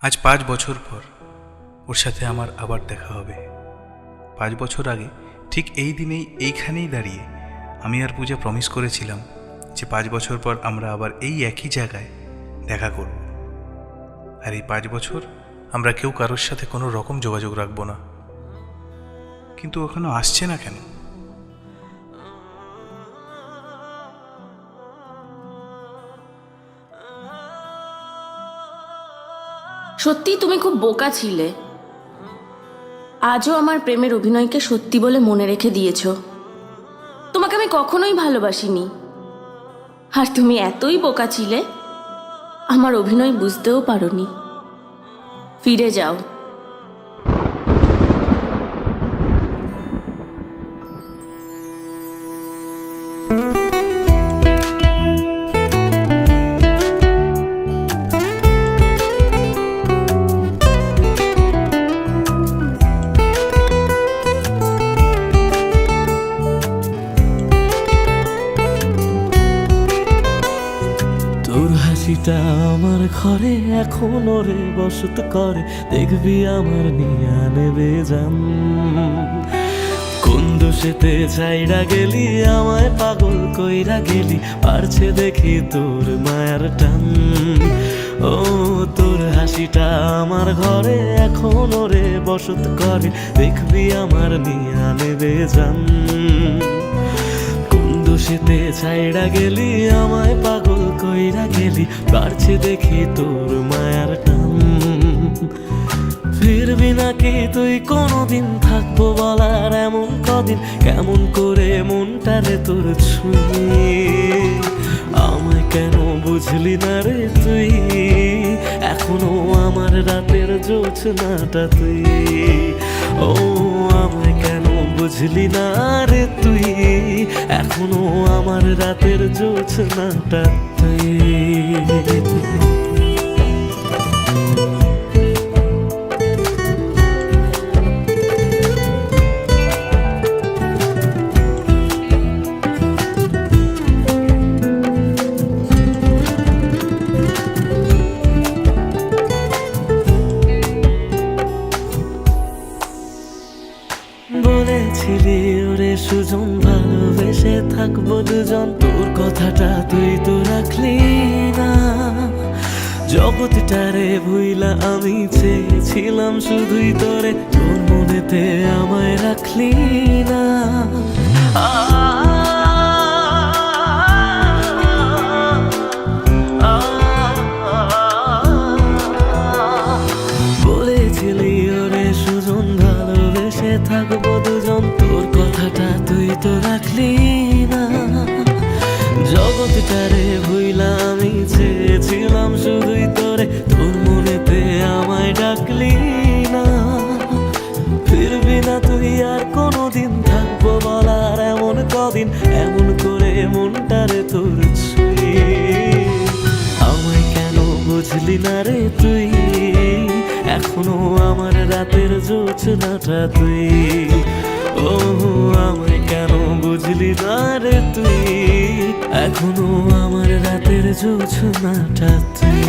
আজ 5 বছর পর ওর সাথে আমার আবার দেখা হবে। 5 বছর আগে ঠিক এই দিনেই এইখানেই দাঁড়িয়ে আমি আর পূজা প্রমিস করেছিলাম যে 5 বছর পর আমরা আবার এই একই জায়গায় দেখা করব। আর এই 5 বছর আমরা কেউ কারোর সাথে কোনো রকম যোগাযোগ রাখবো না। কিন্তু এখনো আসছে না কেন? সত্যি তুমি খুব বোকা ছিলে। আজও আমার প্রেমের অভিনয়কে সত্যি বলে মনে রেখে দিয়েছো। তোমাকে আমি কখনোই ভালোবাসিনি, আর তুমি এতই বোকা ছিলে আমার অভিনয় বুঝতেও পারোনি। ফিরে যাও। তোর হাসিটা আমার ঘরে এখনো রে বসত করে, দেখবি আমার নিয়া নেবে জান। কোন দোষেতে ছাইড়া গেলি আমায় পাগল কইরা গেলি, পারছে দেখি তোর মায়ার টান। ও তোর হাসিটা আমার ঘরে এখনো রে বসত করে, দেখবি আমার নিয়া নেবে জান। দোষেতে ছাইড়া গেলি আমায় পাগল কইরা গেলি, পারছে দেখি তোর মায়ার টান। ফিরবি নাকি তুই কোনোদিন, থাকবো বলার এমন কদিন, কেমন করে মনটারে তোর ছুঁয়ে। আমায় কেন বুঝলি না রে তুই, এখনো আমার রাতের জোছনাটা তুই। ও আমায় কেন বুঝলি না রে তুই, এখনো আমার রাতের জোছনাটা তুই। বলেছিলি ওরে সুজন ভালোবেসে থাকবো দুজন, তোর কথাটা তুই তো রাখলি না। জগৎটারে ভুইলা আমি চেয়েছিলাম শুধুই তোরে, তোর মনেতে আমায় রাখলি না। বলেছিলি ওরে সুজন ভালোবেসে থাকবো দুজন, তোর কথাটা তুই তো রাখলি না। জগৎটারে ভুইলা আমি চেয়েছিলাম শুধুই তোরে, তোর মনেতে আমায় ডাকলি না। ফিরবি না তুই আর কোনোদিন, থাকবো বলার এমন কদিন, এমন করে মনটারে তোর ছুঁয়ে। আমায় কেন বুঝলি না রে তুই, এখনো আমার রাতের জোছনাটা তুই। ও আমায় কেন বুঝলি না রে তুই, এখনো আমার রাতের জোছনাটা তুই।